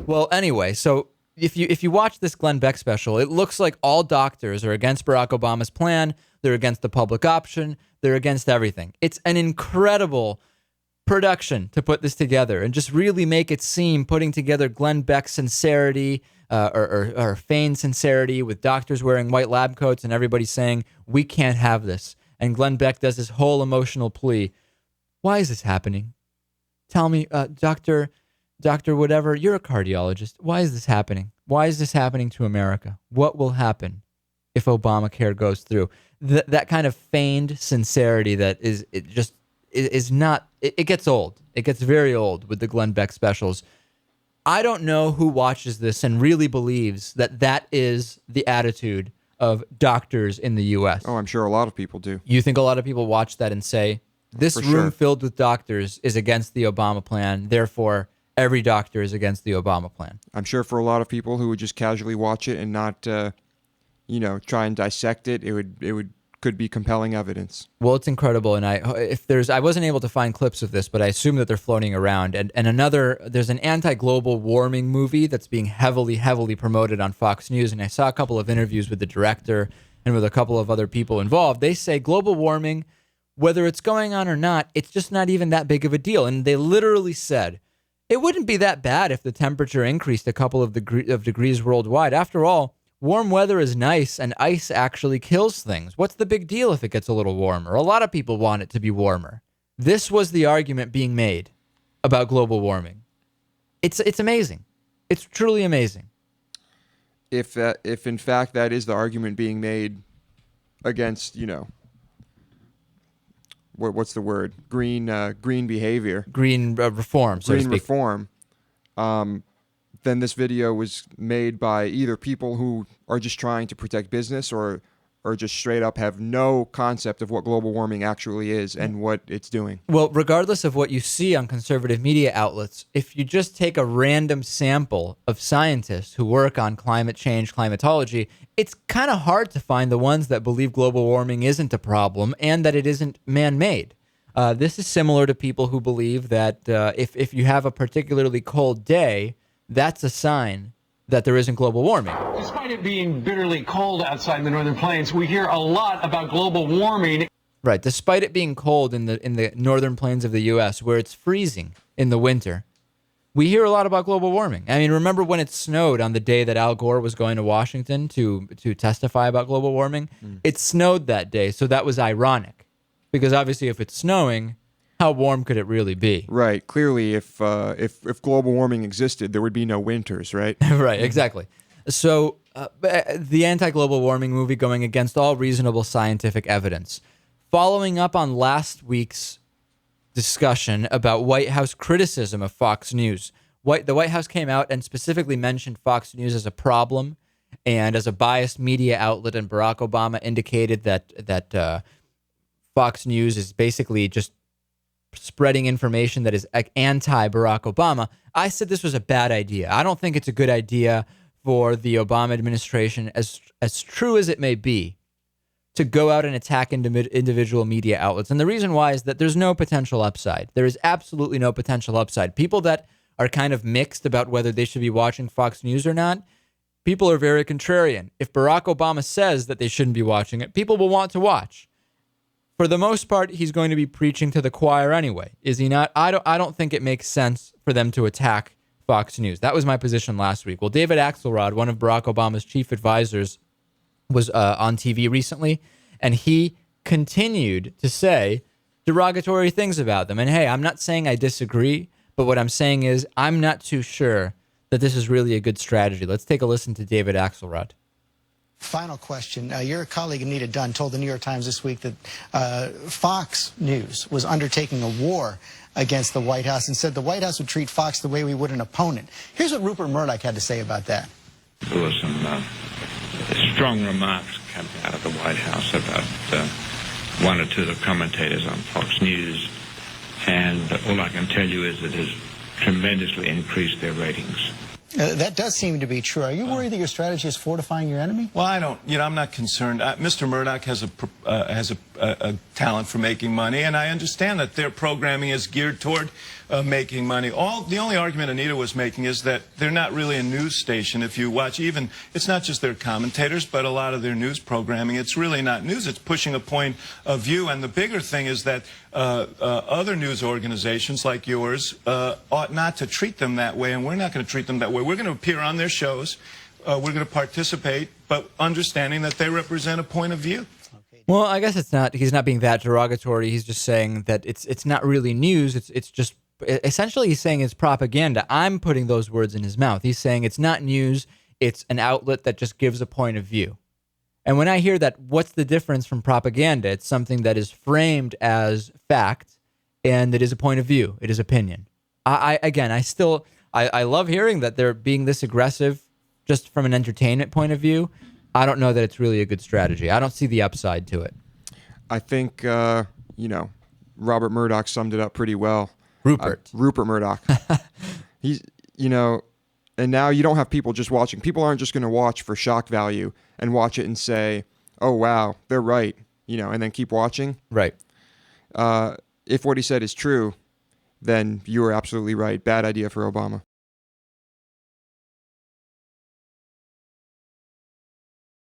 Well, anyway, so if you watch this Glenn Beck special, it looks like all doctors are against Barack Obama's plan. They're against the public option. They're against everything. It's an incredible production to put this together and just really make it seem, putting together Glenn Beck's sincerity or feigned sincerity with doctors wearing white lab coats and everybody saying, we can't have this. And Glenn Beck does this whole emotional plea. Why is this happening? Tell me, doctor whatever, you're a cardiologist. Why is this happening? Why is this happening to America? What will happen if Obamacare goes through? That kind of feigned sincerity that is not, it gets old. It gets very old with the Glenn Beck specials. I don't know who watches this and really believes that is the attitude of doctors in the U.S. Oh, I'm sure a lot of people do. You think a lot of people watch that and say, this room filled with doctors is against the Obama plan, therefore every doctor is against the Obama plan. I'm sure for a lot of people who would just casually watch it and not, try and dissect it, it could be compelling evidence. Well, it's incredible, and I wasn't able to find clips of this, but I assume that they're floating around. And there's an anti-global warming movie that's being heavily promoted on Fox News, and I saw a couple of interviews with the director and with a couple of other people involved. They say global warming, whether it's going on or not, it's just not even that big of a deal. And they literally said, it wouldn't be that bad if the temperature increased a couple of degrees worldwide. After all, warm weather is nice, and ice actually kills things. What's the big deal if it gets a little warmer? A lot of people want it to be warmer. This was the argument being made about global warming. It's amazing. It's truly amazing. If in fact that is the argument being made against, what's the word? Green behavior. Green reform, so to speak. Green reform. Then this video was made by either people who are just trying to protect business or just straight up have no concept of what global warming actually is and what it's doing. Well, regardless of what you see on conservative media outlets, if you just take a random sample of scientists who work on climate change, climatology, it's kind of hard to find the ones that believe global warming isn't a problem and that it isn't man-made. This is similar to people who believe that if you have a particularly cold day, that's a sign that there isn't global warming. Despite it being bitterly cold outside in the northern plains, we hear a lot about global warming. Right. Despite it being cold in the northern plains of the U.S., where it's freezing in the winter, we hear a lot about global warming. I mean, remember when it snowed on the day that Al Gore was going to Washington to testify about global warming? It snowed that day, so that was ironic. Because obviously if it's snowing, how warm could it really be? Right. Clearly, if global warming existed, there would be no winters, right? Right, exactly. So the anti-global warming movie going against all reasonable scientific evidence. Following up on last week's discussion about White House criticism of Fox News. The White House came out and specifically mentioned Fox News as a problem and as a biased media outlet, and Barack Obama indicated that Fox News is basically just spreading information that is anti-Barack Obama. I said this was a bad idea. I don't think it's a good idea for the Obama administration, as true as it may be, to go out and attack individual media outlets. And the reason why is that there's no potential upside. There is absolutely no potential upside. People that are kind of mixed about whether they should be watching Fox News or not, people are very contrarian. If Barack Obama says that they shouldn't be watching it, people will want to watch. For the most part, he's going to be preaching to the choir anyway, is he not? I don't think it makes sense for them to attack Fox News. That was my position last week. Well, David Axelrod, one of Barack Obama's chief advisors, was on TV recently, and he continued to say derogatory things about them. And hey, I'm not saying I disagree, but what I'm saying is I'm not too sure that this is really a good strategy. Let's take a listen to David Axelrod. Final question. Your colleague Anita Dunn told the New York Times this week that Fox News was undertaking a war against the White House and said the White House would treat Fox the way we would an opponent. Here's what Rupert Murdoch had to say about that. There were some strong remarks coming out of the White House about one or two of the commentators on Fox News, and all I can tell you is it has tremendously increased their ratings. That does seem to be true. Are you worried that your strategy is fortifying your enemy? Well, I don't. I'm not concerned. Mr. Murdoch has a talent for making money, and I understand that their programming is geared toward making money. The only argument Anita was making is that they're not really a news station. If you watch, it's not just their commentators, but a lot of their news programming. It's really not news. It's pushing a point of view. And the bigger thing is that other news organizations like yours ought not to treat them that way, and we're not going to treat them that way. We're going to appear on their shows. We're going to participate, but understanding that they represent a point of view. Well, I guess it's not. He's not being that derogatory. He's just saying that it's not really news. It's just essentially he's saying it's propaganda. I'm putting those words in his mouth. He's saying it's not news. It's an outlet that just gives a point of view. And when I hear that, what's the difference from propaganda? It's something that is framed as fact, and it is a point of view. It is opinion. I love hearing that they're being this aggressive just from an entertainment point of view. I don't know that it's really a good strategy. I don't see the upside to it. I think, Robert Murdoch summed it up pretty well. Rupert Murdoch. He's, and now you don't have people just watching. People aren't just going to watch for shock value and watch it and say, oh, wow, they're right, and then keep watching. Right. If what he said is true, then you are absolutely right. Bad idea for Obama.